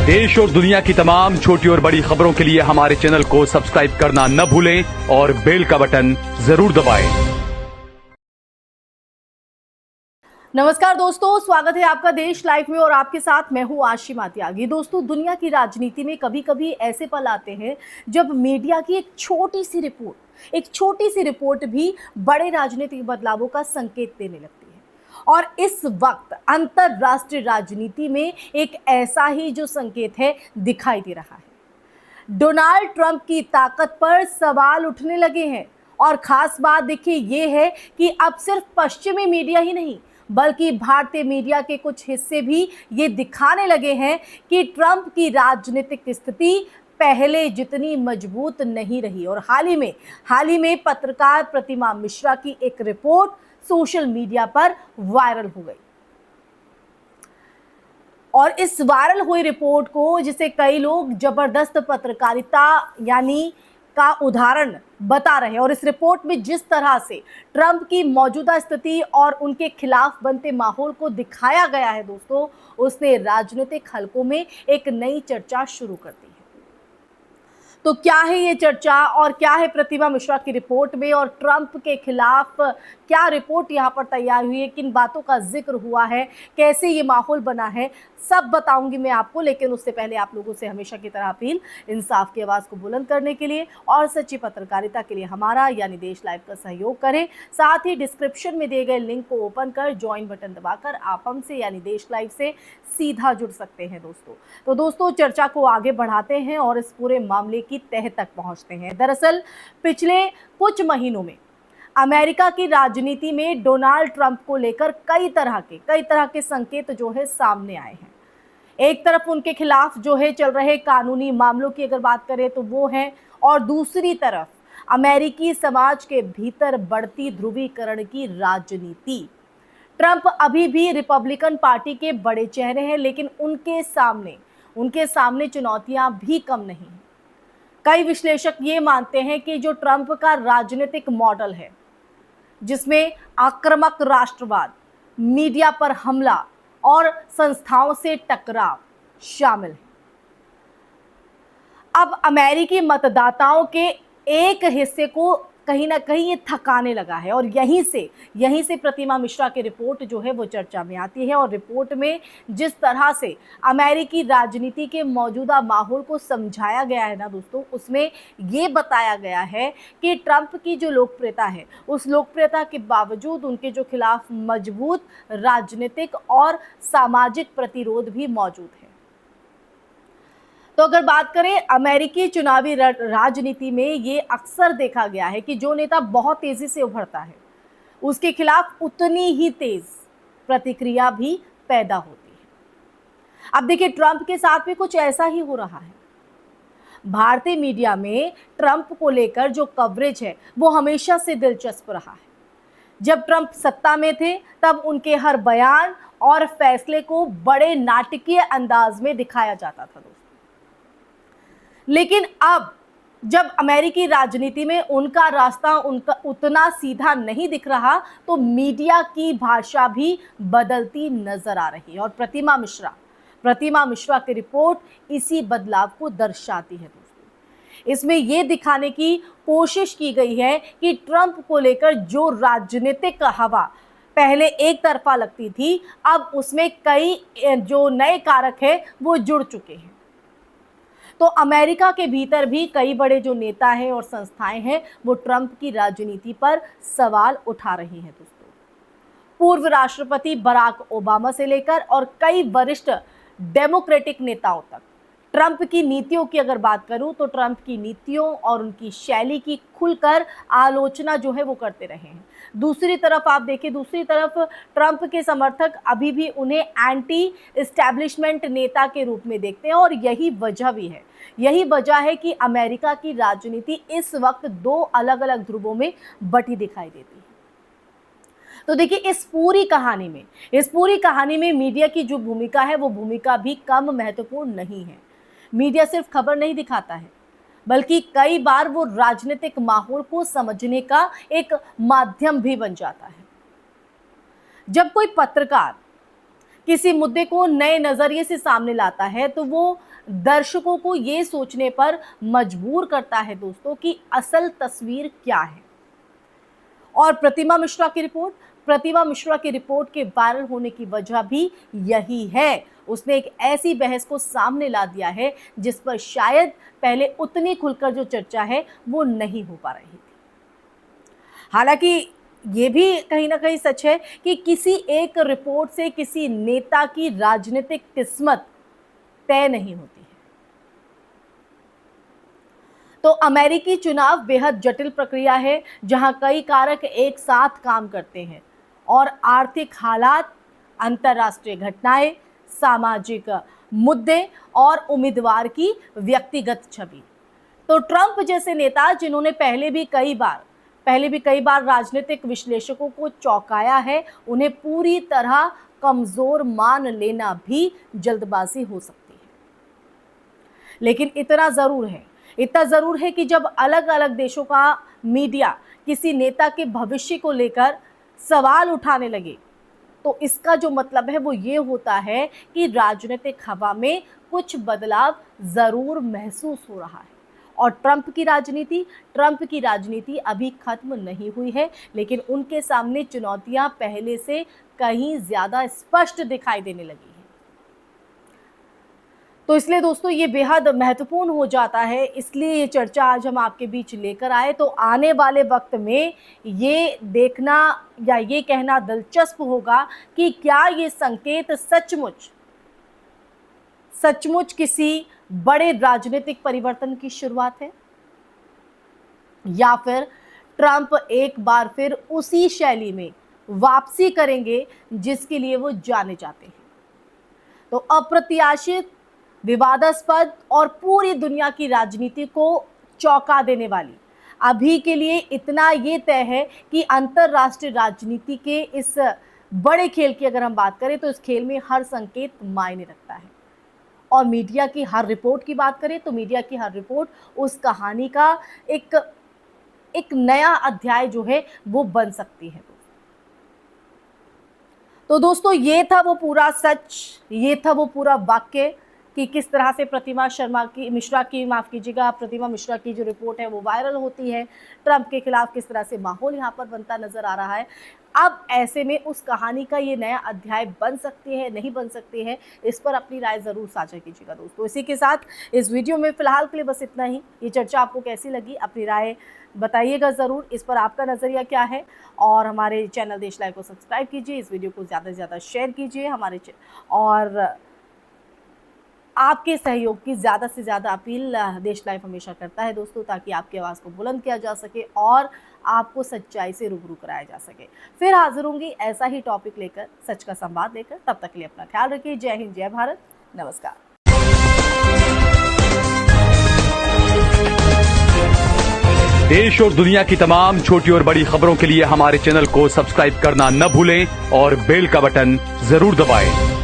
देश और दुनिया की तमाम छोटी और बड़ी खबरों के लिए हमारे चैनल को सब्सक्राइब करना न भूलें और बेल का बटन जरूर दबाएं। नमस्कार दोस्तों, स्वागत है आपका देश लाइव में और आपके साथ मैं हूं आशिमा त्यागी। दोस्तों, दुनिया की राजनीति में कभी कभी ऐसे पल आते हैं जब मीडिया की एक छोटी सी रिपोर्ट भी बड़े राजनीतिक बदलावों का संकेत देने लगती है। और इस वक्त अंतरराष्ट्रीय राजनीति में एक ऐसा ही जो संकेत है दिखाई दे रहा है। डोनाल्ड ट्रंप की ताकत पर सवाल उठने लगे हैं और खास बात देखिए ये है कि अब सिर्फ पश्चिमी मीडिया ही नहीं बल्कि भारतीय मीडिया के कुछ हिस्से भी ये दिखाने लगे हैं कि ट्रंप की राजनीतिक स्थिति पहले जितनी मजबूत नहीं रही। और हाल ही में पत्रकार प्रतिमा मिश्रा की एक रिपोर्ट सोशल मीडिया पर वायरल हो गई और इस वायरल हुई रिपोर्ट को जिसे कई लोग जबरदस्त पत्रकारिता यानी का उदाहरण बता रहे हैं। और इस रिपोर्ट में जिस तरह से ट्रंप की मौजूदा स्थिति और उनके खिलाफ बनते माहौल को दिखाया गया है दोस्तों, उसने राजनीतिक हलकों में एक नई चर्चा शुरू कर दी है। तो क्या है ये चर्चा और क्या है प्रतिमा मिश्रा की रिपोर्ट में और ट्रंप के खिलाफ क्या रिपोर्ट यहाँ पर तैयार हुई है, किन बातों का जिक्र हुआ है, कैसे ये माहौल बना है, सब बताऊंगी मैं आपको। लेकिन उससे पहले आप लोगों से हमेशा की तरह अपील, इंसाफ की आवाज़ को बुलंद करने के लिए और सच्ची पत्रकारिता के लिए हमारा यानी देश लाइव का सहयोग करें। साथ ही डिस्क्रिप्शन में दिए गए लिंक को ओपन कर ज्वाइन बटन दबाकर आप हमसे यानी देश लाइव से सीधा जुड़ सकते हैं दोस्तों। तो दोस्तों, चर्चा को आगे बढ़ाते हैं और इस पूरे मामले की तह तक पहुंचते हैं। दरअसल पिछले कुछ महीनों में अमेरिका की राजनीति में डोनाल्ड ट्रंप को लेकर कई तरह के संकेत जो है सामने आए हैं। एक तरफ उनके खिलाफ जो है चल रहे कानूनी मामलों की अगर बात करें तो वो है, और दूसरी तरफ अमेरिकी समाज के भीतर बढ़ती ध्रुवीकरण की राजनीति। ट्रंप अभी भी रिपब्लिकन पार्टी के बड़े चेहरे हैं, लेकिन उनके सामने चुनौतियां भी कम नहीं हैं। कई विश्लेषक ये मानते हैं कि जो ट्रंप का राजनीतिक मॉडल है जिसमें आक्रामक राष्ट्रवाद, मीडिया पर हमला और संस्थाओं से टकराव शामिल है, अब अमेरिकी मतदाताओं के एक हिस्से को कहीं ना कहीं ये थकाने लगा है। और यहीं से प्रतिमा मिश्रा की रिपोर्ट जो है वो चर्चा में आती है। और रिपोर्ट में जिस तरह से अमेरिकी राजनीति के मौजूदा माहौल को समझाया गया है ना दोस्तों, उसमें ये बताया गया है कि ट्रंप की जो लोकप्रियता है उस लोकप्रियता के बावजूद उनके जो खिलाफ मजबूत राजनीतिक और सामाजिक प्रतिरोध भी मौजूद है। तो अगर बात करें अमेरिकी चुनावी राजनीति में, ये अक्सर देखा गया है कि जो नेता बहुत तेजी से उभरता है उसके खिलाफ उतनी ही तेज प्रतिक्रिया भी पैदा होती है। अब देखिए, ट्रंप के साथ भी कुछ ऐसा ही हो रहा है। भारतीय मीडिया में ट्रंप को लेकर जो कवरेज है वो हमेशा से दिलचस्प रहा है। जब ट्रंप सत्ता में थे तब उनके हर बयान और फैसले को बड़े नाटकीय अंदाज में दिखाया जाता था दोस्तों। लेकिन अब जब अमेरिकी राजनीति में उनका रास्ता उतना सीधा नहीं दिख रहा तो मीडिया की भाषा भी बदलती नजर आ रही है। और प्रतिमा मिश्रा की रिपोर्ट इसी बदलाव को दर्शाती है दोस्तों। इसमें यह दिखाने की कोशिश की गई है कि ट्रंप को लेकर जो राजनीतिक हवा पहले एक तरफा लगती थी, अब उसमें कई जो नए कारक है वो जुड़ चुके हैं। तो अमेरिका के भीतर भी कई बड़े जो नेता हैं और संस्थाएं हैं वो ट्रंप की राजनीति पर सवाल उठा रही हैं दोस्तों। पूर्व राष्ट्रपति बराक ओबामा से लेकर और कई वरिष्ठ डेमोक्रेटिक नेताओं तक ट्रंप की नीतियों की अगर बात करूं तो ट्रंप की नीतियों और उनकी शैली की खुलकर आलोचना जो है वो करते रहे हैं। दूसरी तरफ ट्रंप के समर्थक अभी भी उन्हें एंटी एस्टैब्लिशमेंट नेता के रूप में देखते हैं। और यही वजह है कि अमेरिका की राजनीति इस वक्त दो अलग अलग ध्रुवों में बटी दिखाई देती है। तो देखिए, इस पूरी कहानी में मीडिया की जो भूमिका है वो भूमिका भी कम महत्वपूर्ण नहीं है। मीडिया सिर्फ खबर नहीं दिखाता है बल्कि कई बार वो राजनीतिक माहौल को समझने का एक माध्यम भी बन जाता है। जब कोई पत्रकार किसी मुद्दे को नए नजरिए से सामने लाता है तो वो दर्शकों को ये सोचने पर मजबूर करता है दोस्तों कि असल तस्वीर क्या है। और प्रतिमा मिश्रा की रिपोर्ट के वायरल होने की वजह भी यही है। उसने एक ऐसी बहस को सामने ला दिया है जिस पर शायद पहले उतनी खुलकर जो चर्चा है वो नहीं हो पा रही थी। हालांकि ये भी कहीं ना कहीं सच है कि किसी एक रिपोर्ट से किसी नेता की राजनीतिक किस्मत तय नहीं होती है। तो अमेरिकी चुनाव बेहद जटिल प्रक्रिया है जहां कई कारक एक साथ काम करते हैं और आर्थिक हालात, अंतर्राष्ट्रीय घटनाएं, सामाजिक मुद्दे और उम्मीदवार की व्यक्तिगत छवि। तो ट्रंप जैसे नेता जिन्होंने पहले भी कई बार राजनीतिक विश्लेषकों को चौंकाया है, उन्हें पूरी तरह कमजोर मान लेना भी जल्दबाजी हो सकती है। लेकिन इतना जरूर है कि जब अलग अलग देशों का मीडिया किसी नेता के भविष्य को लेकर सवाल उठाने लगे तो इसका जो मतलब है वो ये होता है कि राजनीतिक हवा में कुछ बदलाव जरूर महसूस हो रहा है। और ट्रंप की राजनीति अभी खत्म नहीं हुई है, लेकिन उनके सामने चुनौतियां पहले से कहीं ज्यादा स्पष्ट दिखाई देने लगी है। तो इसलिए दोस्तों ये बेहद महत्वपूर्ण हो जाता है, इसलिए ये चर्चा आज हम आपके बीच लेकर आए। तो आने वाले वक्त में ये देखना या ये कहना दिलचस्प होगा कि क्या ये संकेत सचमुच किसी बड़े राजनीतिक परिवर्तन की शुरुआत है या फिर ट्रंप एक बार फिर उसी शैली में वापसी करेंगे जिसके लिए वो जाने जाते हैं। तो अप्रत्याशित, विवादास्पद और पूरी दुनिया की राजनीति को चौंका देने वाली अभी के लिए इतना ये तय है कि अंतरराष्ट्रीय राजनीति के इस बड़े खेल की अगर हम बात करें तो इस खेल में हर संकेत मायने रखता है। और मीडिया की हर रिपोर्ट की बात करें तो मीडिया की हर रिपोर्ट उस कहानी का एक नया अध्याय जो है वो बन सकती है। तो दोस्तों ये था वो पूरा सच, ये था वो पूरा वाक्य कि किस तरह से प्रतिमा मिश्रा की जो रिपोर्ट है वो वायरल होती है, ट्रंप के खिलाफ किस तरह से माहौल यहाँ पर बनता नजर आ रहा है। अब ऐसे में उस कहानी का ये नया अध्याय बन सकती है, नहीं बन सकती है, इस पर अपनी राय ज़रूर साझा कीजिएगा दोस्तों। इसी के साथ इस वीडियो में फ़िलहाल के लिए बस इतना ही। ये चर्चा आपको कैसी लगी, अपनी राय बताइएगा ज़रूर, इस पर आपका नज़रिया क्या है। और हमारे चैनल देश लाइव को सब्सक्राइब कीजिए, इस वीडियो को ज़्यादा से ज़्यादा शेयर कीजिए और आपके सहयोग की ज़्यादा से ज़्यादा अपील देश लाइव हमेशा करता है दोस्तों, ताकि आपकी आवाज़ को बुलंद किया जा सके और आपको सच्चाई से रूबरू कराया जा सके। फिर हाजिर होंगी ऐसा ही टॉपिक लेकर, सच का संवाद लेकर। तब तक के लिए अपना ख्याल रखिए। जय हिंद, जय भारत, नमस्कार। देश और दुनिया की तमाम छोटी और बड़ी खबरों के लिए हमारे चैनल को सब्सक्राइब करना न भूलें और बेल का बटन जरूर दबाएं।